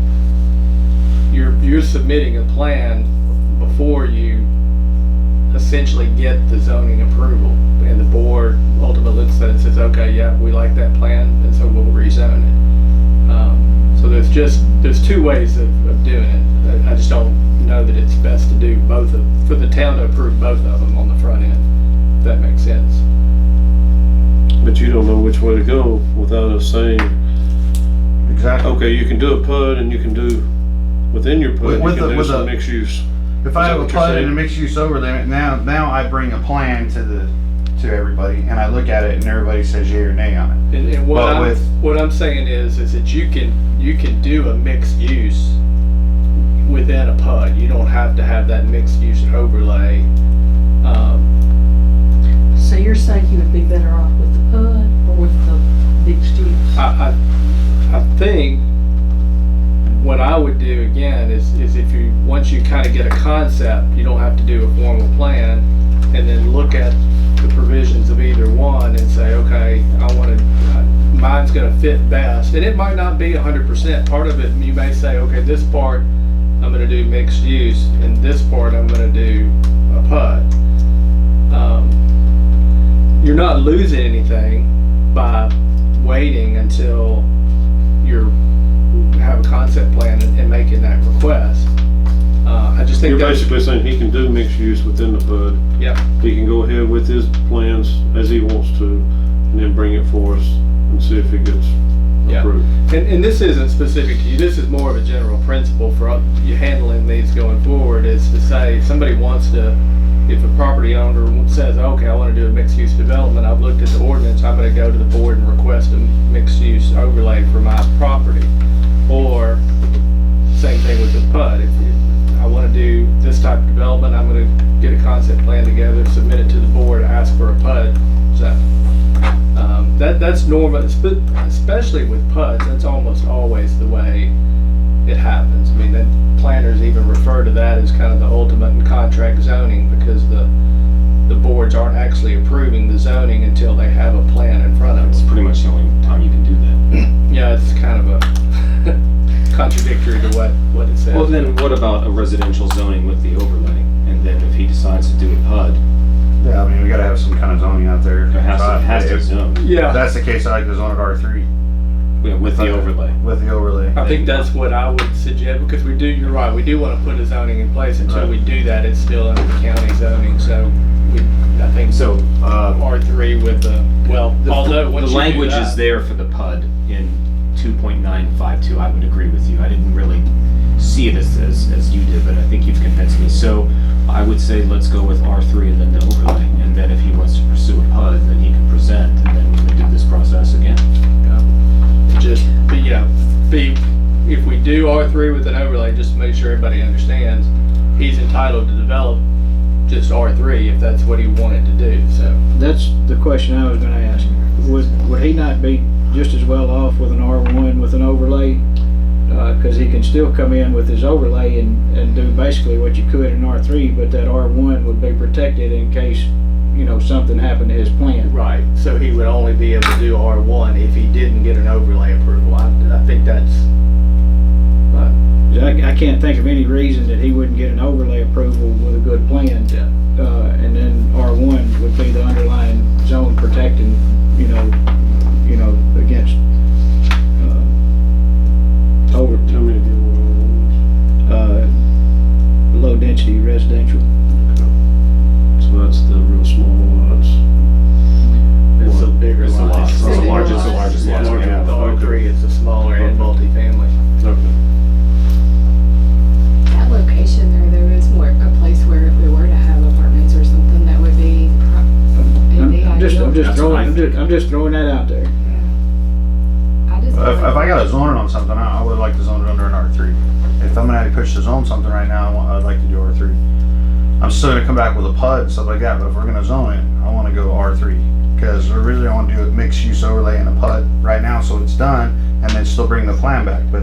you're submitting a plan before you essentially get the zoning approval, and the board ultimately says, okay, yeah, we like that plan, and so we'll rezone it. So there's two ways of doing it. I just don't know that it's best to do for the town to approve both of them on the front end, if that makes sense. But you don't know which way to go without us saying, Exactly. okay, you can do a PUD and you can do, within your PUD, With you can the- do with some the- mixed use. If I Is that have a what you're PUD saying? and a mixed use overlay, now I bring a plan to everybody and I look at it and everybody says yay or nay on it. And But what I'm saying is that you can do a mixed use within a PUD. You don't have to have that mixed use overlay. So you're saying you would be better off with the PUD or with the mixed use? I think what I would do again is if once you kind of get a concept, you don't have to do a formal plan, and then look at the provisions of either one and say, okay, mine's going to fit best. And it might not be 100%. Part of it, you may say, okay, this part I'm going to do mixed use, and this part I'm going to do a PUD. You're not losing anything by waiting until you have a concept plan and making that request. I just think You're basically saying he can do mixed use within the PUD. Yeah. He can go ahead with his plans as he wants to, and then bring it for us and see if it gets Yeah. approved. And this isn't specific to you. This is more of a general principle for you handling these going forward. Is to say if somebody wants to, if a property owner says, okay, I want to do a mixed use development, I've looked at the ordinance, I'm going to go to the board and request a mixed use overlay for my property. Or same thing with the PUD. If I want to do this type of development, I'm going to get a concept plan together, submit it to the board, ask for a PUD. So that's normal, especially with PUDs. That's almost always the way it happens. I mean, that planners even refer to that as kind of the ultimate in contract zoning, because the boards aren't actually approving the zoning until they have a plan in front of That's them. pretty much the only time you can do that. Yeah, it's kind of a contradictory to what it says. Well, then what about a residential zoning with the overlay? And then if he decides to do a PUD, Yeah, I mean, we gotta have some kind of zoning out there. it has to zone If Yeah, that's the case, I like to zone it R3 with the overlay. with the overlay. I think that's what I would suggest, because you're right, we do want to put a zoning in place. Until we do that, it's still under the county zoning, so I think So, R3 with although once the you do language that- is there for the PUD in 2.952. I would agree with you. I didn't really see it as you did, but I think you've convinced me. So I would say let's go with R3 and then the overlay. And then if he wants to pursue a PUD, then he can present, and then we can do this process again. Just if we do R3 with an overlay, just to make sure everybody understands, he's entitled to develop just R3 if that's what he wanted to do. So That's the question I was gonna ask. Would he not be just as well off with an R1 with an overlay? Cause he can still come in with his overlay and do basically what you could in R3, but that R1 would be protected in case, something happened to his plan. right, so he would only be able to do R1 if he didn't get an overlay approval. I think that's. I can't think of any reason that he wouldn't get an overlay approval with a good plan. Yeah. And then R1 would be the underlying zone protecting, against, over, Tell me again what low density residential. it was. So that's the real small lots. It's a bigger It's the lot. lot. It's the largest It's lot. Larger Yeah. than the R3, it's a just throwing that out there. I just. If I got to zone it on something, I would like to zone it under an R3. If I'm gonna have to push to zone something right now, I'd like to do R3. I'm still gonna come back with a PUD and stuff like that, but if we're gonna zone it, I wanna go R3. Because originally I wanna do a mixed use overlay and a PUD right now, so it's done, and then still bring the plan back, but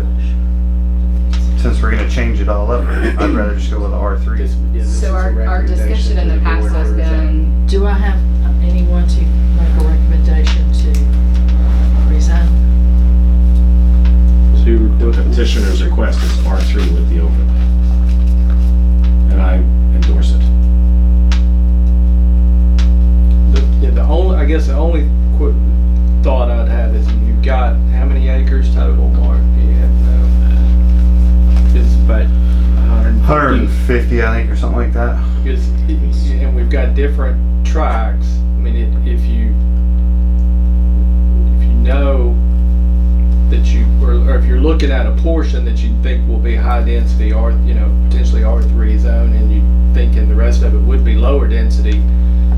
since we're gonna change it all up, I'd rather just go with the R3. So our discussion in the past has been, Do I have anyone to make a recommendation to resign? So you The request, petitioner's request is R3 with the overlay. And I endorse it. I guess the only thought I'd have is you've got how many acres total, Mark? Do you have to know? It's But 150, I think, or something like that. because and we've got different tracks. I mean, if you know that or if you're looking at a portion that you think will be high density or potentially R3 zone, and you thinking the rest of it would be lower density,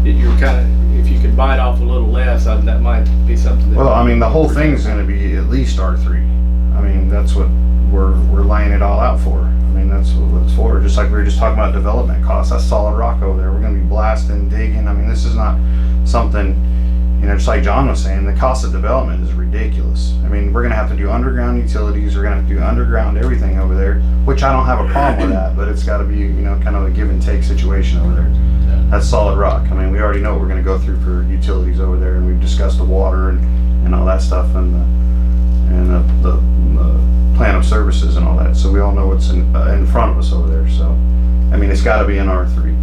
you're kind of, if you could bite off a little less, that might be something that. Well, I mean, the whole thing's gonna be at least R3. I mean, that's what we're laying it all out for. I mean, that's what it's for. Just like we were just talking about development costs, that's solid rock over there. We're gonna be blasting, digging. I mean, this is not something, just like John was saying, the cost of development is ridiculous. I mean, we're gonna have to do underground utilities, we're gonna have to do underground everything over there, which I don't have a problem with that, but it's gotta be, kind of a give and take situation over there. That's solid rock. I mean, we already know what we're gonna go through for utilities over there, and we've discussed the water and all that stuff, and the plan of services and all that. So we all know what's in front of us over there. So, I mean, it's gotta be an R3.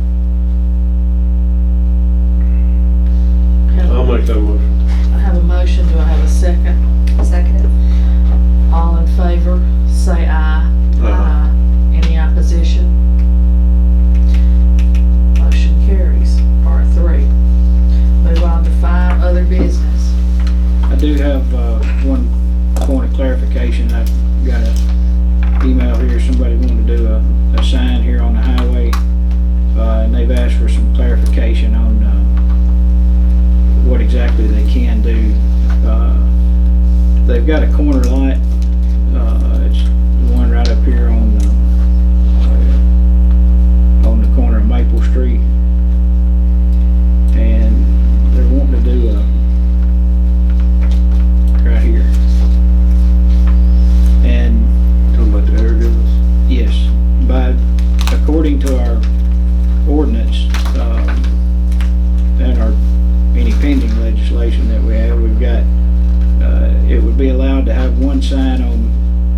I'll make that motion. I have a motion, do I have a second? second. All in favor, say aye. Aye. Any opposition? Motion carries. R3. Move on to 5, other business. I do have one point of clarification. I've got an email here, somebody wanted to do a sign here on the highway, and they've asked for some clarification on what exactly they can do. They've got a corner light, it's the one right up here on the corner of Maple Street, and they're wanting to do right here. And Talking about the air givers. yes, according to our ordinance, and any pending legislation that we have, we've got, it would be allowed to have one sign on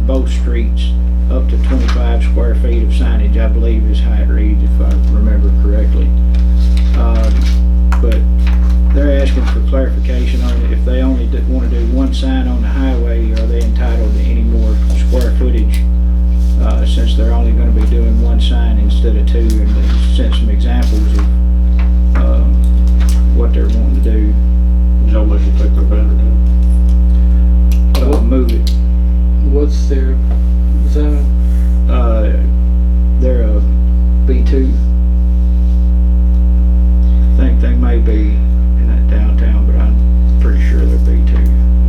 both streets up to 25 square feet of signage, I believe is how it reads, if I remember correctly. But they're asking for clarification on it. If they only want to do one sign on the highway, are they entitled to any more square footage, since they're only going to be doing one sign instead of two? And they sent some examples of what they're wanting to do. Y'all make them take their banner down. Move it. What's their zone? They're a B2. I think they may be in that downtown, but I'm pretty sure they're B2.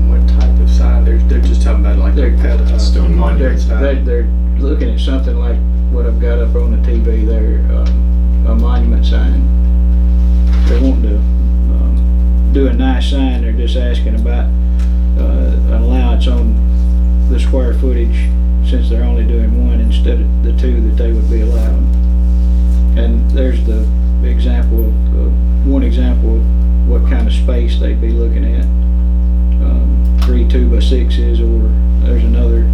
What type of sign? They're just talking about like They're stone monument They're, they're looking at something like what I've got up on the TV there, a monument sign. They're wanting to do a nice sign. They're just asking about an allowance on the square footage, since they're only doing one instead of the two that they would be allowed. And there's the example of one example of what kind of space they'd be looking at. 3 2x6s, or there's another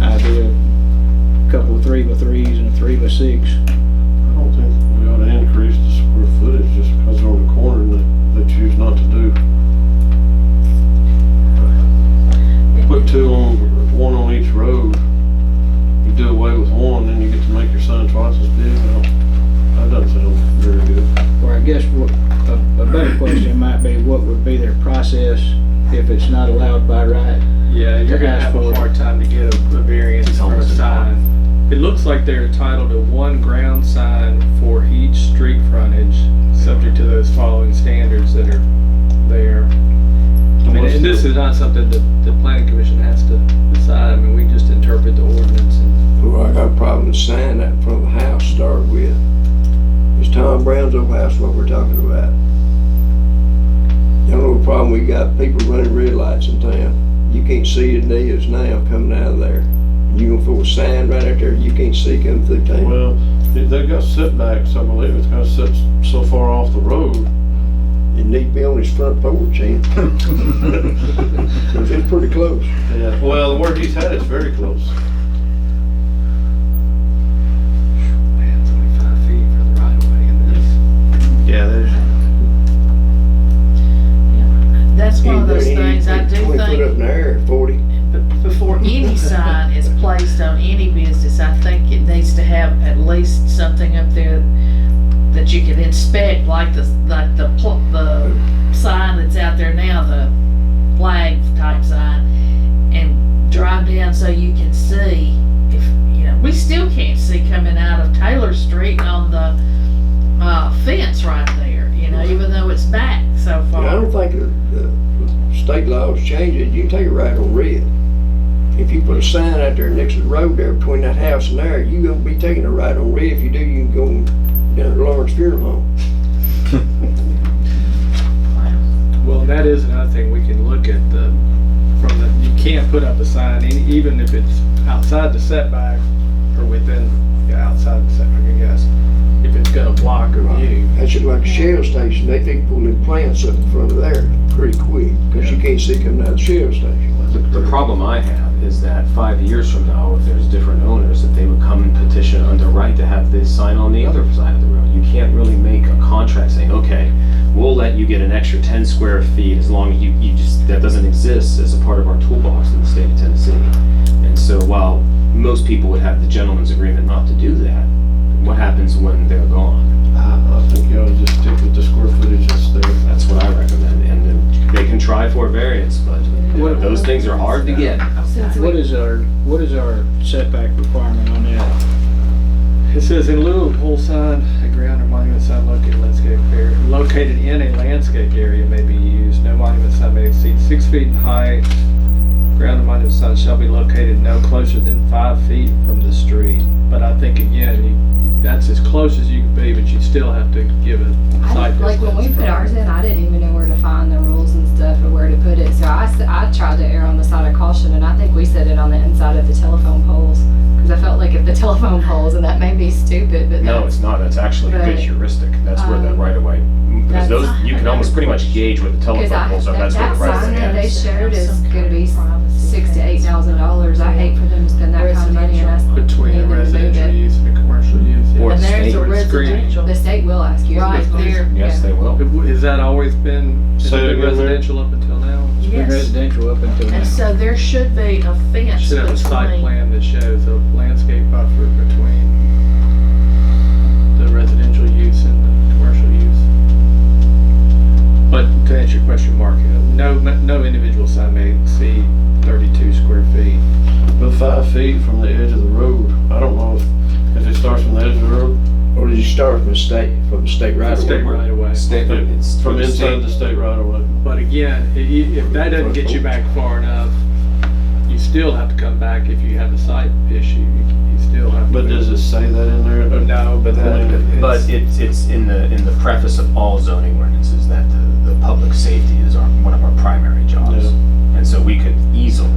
idea, a couple of 3x3s and a 3x6. I don't think we ought to increase the square footage just because they're on the corner and they choose not to do. Put one on each road. You do away with one, then you get to make your sign twice as big. Well, that doesn't sound very good. Or I guess a better question might be, what would be their process if it's not allowed by right? Yeah, you're gonna have a hard time to get a variance It's for a almost sign. It looks like they're entitled to one ground sign for each street frontage, subject to those following standards that are there. I mean, and this is not something that the planning commission has to decide. I mean, we just interpret the ordinance and. Well, I got a problem with sign that in front of the house to start with. It's Tom Brown's old house what we're talking about. Y'all know the problem, we got people running red lights in town. You can't see the natives now coming out of there. You gonna put a sign right out there you can't see coming through town. Well, they got setbacks, I believe, it's got set so far off the road. You need to be on his front porch, ain't it? 'Cause it's pretty close. Yeah, well, where he's at is very close. Man, it's only 5 feet for the right of way in this. Yeah, there's, That's one of those He things I do 20 foot up think, in the air, 40. before any sign is placed on any business, I think it needs to have at least something up there that you can inspect, like the sign that's out there now, the flag type sign, and drive down so you can see if, we still can't see coming out of Taylor Street on the fence right there, even though it's back so far. And I don't think the state laws change it. You can take it right on red. If you put a sign out there next to the road there between that house and there, you gonna be taking it right on red. If you do, you can go down to Lawrence Funeral Home. Well, that is another thing we can look at you can't put up a sign even if it's outside the setback or within, outside the setback, I guess, if it's gonna block a view. That's just like a shell station. They can pull in plants up in front of there pretty quick because you can't see coming out of the shell station. The problem I have is that 5 years from now, if there's different owners, that they would come and petition under right to have this sign on the other side of the road. You can't really make a contract saying, okay, we'll let you get an extra 10 square feet as long as you just, that doesn't exist as a part of our toolbox in the state of Tennessee. And so while most people would have the gentleman's agreement not to do that, what happens when they're gone? I think you ought to just stick with the square footage that's there. That's what I recommend. And then they can try for a variance, but those things are hard to get. What is our setback requirement on that? It says in lieu of pole sign, a ground or monument sign located in a landscape area may be used. No monument sign may exceed 6 feet in height. Ground or monument sign shall be located no closer than 5 feet from the street. But I think again, that's as close as you can be, but you still have to give a site distance. Like when we put ours in, I didn't even know where to find the rules and stuff or where to put it. So I tried to err on the side of caution, and I think we set it on the inside of the telephone poles. Because I felt like if the telephone poles, and that may be stupid, but No, it's not. That's actually a good But, heuristic. That's where the right of way, because those, you can almost pretty much gauge where the telephone poles are. That's where the right of sign way that they is. showed is gonna be $6,000 to $8,000. I hate for them to spend that kind of money and us Between need a them to move residential it. use and a commercial use. Or And there's state a or residential. The state will ask you. Right there. Yes, they will. Has that always been, has Say it it been again, Larry? residential up until now? It's been Yes. residential up until now. And so there should be a fence Should have a site between. plan that shows a landscape buffer between the residential use and the commercial use. But to answer your question, Mark, no individual sign may exceed 32 square feet. But 5 feet from the edge of the road, I don't know if it starts from the edge of the road, Or did you start from the state right away? State right away. State, it's from the inside state. the state right away. But again, if that doesn't get you back far enough, you still have to come back if you have a site issue. You still have to. But does it say that in there? No, but But it's in the preface of all zoning ordinances that the public safety is one of our primary jobs. Yeah. And so we could easily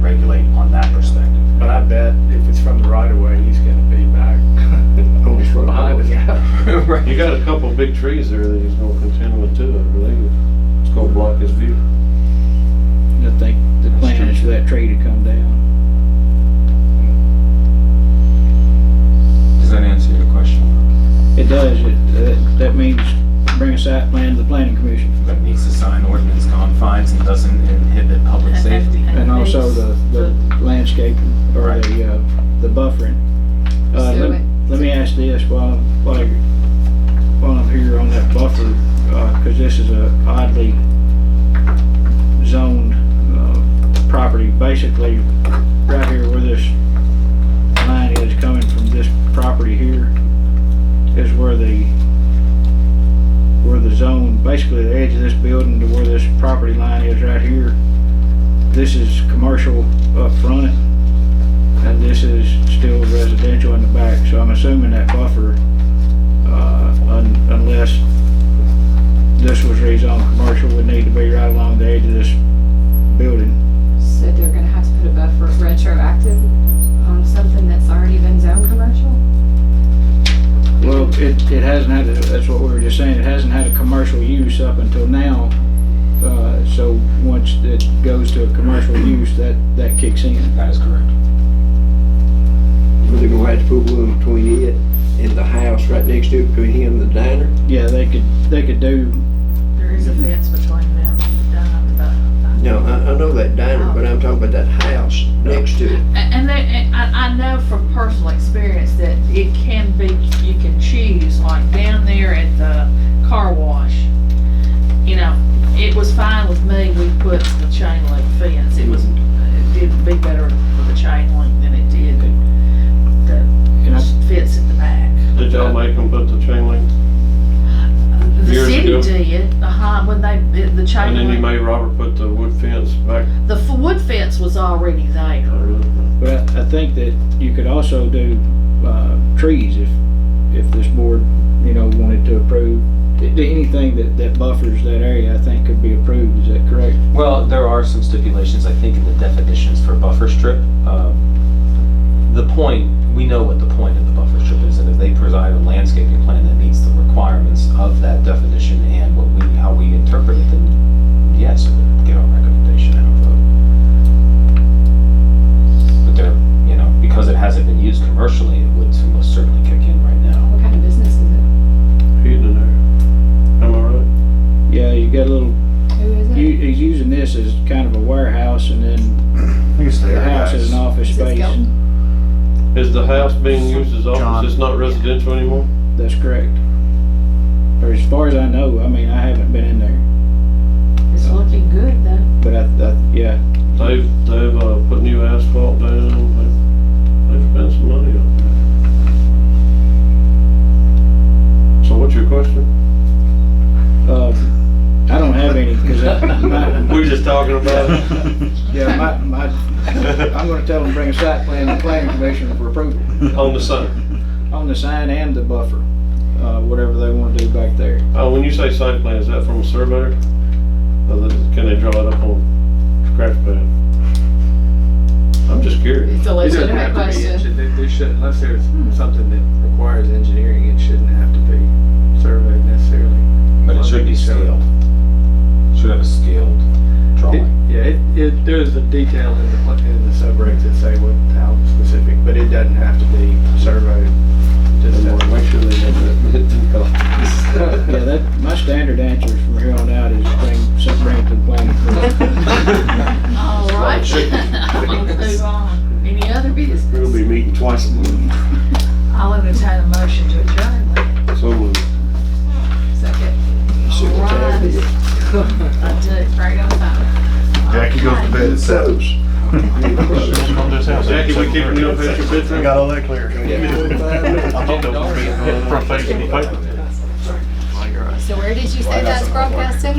regulate on that perspective. But I bet if it's from the right of way, he's gonna be back behind the guy. Right. You got a couple of big trees there that he's gonna contend with too, I believe. It's gonna block his view. I think the plan is for that tree to come down. Does that answer your question? It does. That means bring a site plan to the planning commission. But it needs to sign ordinance confines and doesn't inhibit public safety. And also the landscaping or Right. the buffering. Let me ask this while I'm here on that buffer, because this is a oddly zoned property. Basically, right here where this line is coming from this property here is where the zone basically basically the edge of this building to where this property line is right here. This is commercial up front, and this is still residential in the back. So I'm assuming that buffer, unless this was rezoned commercial, would need to be right along the edge of this building. Said they're gonna have to put a buffer retroactive on something that's already been zoned commercial? Well, it hasn't had, that's what we were just saying, it hasn't had a commercial use up until now. So once it goes to a commercial use, that kicks in. That is correct. Were they gonna have to put one between it and the house right next to it, between him and the diner? Yeah, they could do, There is a fence between them and the. No, I know that diner, but I'm talking about that house next to it. And I know from personal experience that it can be, you can choose, like down there at the car wash, you know, it was fine with me, we put the chain link fence, it did be better for the chain link than it did the fence at the back. Did y'all make them put the chain link? The Years city ago. did, when the chain And then you link, made Robert put the wood fence back? the wood fence was already there. but I think that you could also do, trees if this board, you know, wanted to approve. Anything that buffers that area, I think could be approved, is that correct? Well, there are some stipulations, I think, in the definitions for buffer strip. We know what the point of the buffer strip is, and if they provide a landscaping plan that meets the requirements of that definition and how we interpret it, then yes, it would get our recommendation and a vote. But there, you know, because it hasn't been used commercially, it would most certainly kick in right now. What kind of business is it? Hidden in there. Am I right? Yeah, you got a little, Who is it? he's using this as kind of a warehouse, and then I think it's the there, house is an guys. office Is it space. Skelton? Is the house being used as John. office? It's not residential anymore? That's correct. Or as far as I know, I mean, I haven't been in there, It's looking good though. but yeah, They've put new asphalt down. They've spent some money on it. So what's your question? I don't have any, because We were just talking about it. yeah, I'm gonna tell them to bring a site plan to the planning commission for approval On the sign. on the sign and the buffer, whatever they wanna do back there. Oh, when you say site plan, is that from a surveyor? Or can they draw it up on scratch pad? I'm just curious. It's a It doesn't legitimate have to be, question. there should, unless there's something that requires engineering, it shouldn't have to be surveyed necessarily. But it should be scaled. Should have a scaled drawing. There's a detail in the subregs that say how specific, but it doesn't have to be surveyed. Just Make sure they have that. Yeah, my standard answers from here on out is bring it to the planning commission. All right. it should be. Move on. Any other business? We'll be meeting twice a month. I'll entertain a motion to adjourn then. So moved. Second. See what time it is. I do. Right on time. Jackie goes to bed at 7. Jackie, we keeping you up at your bedroom? Got all that clear. I thought that would be front page of the paper. So where did you say that's broadcasting?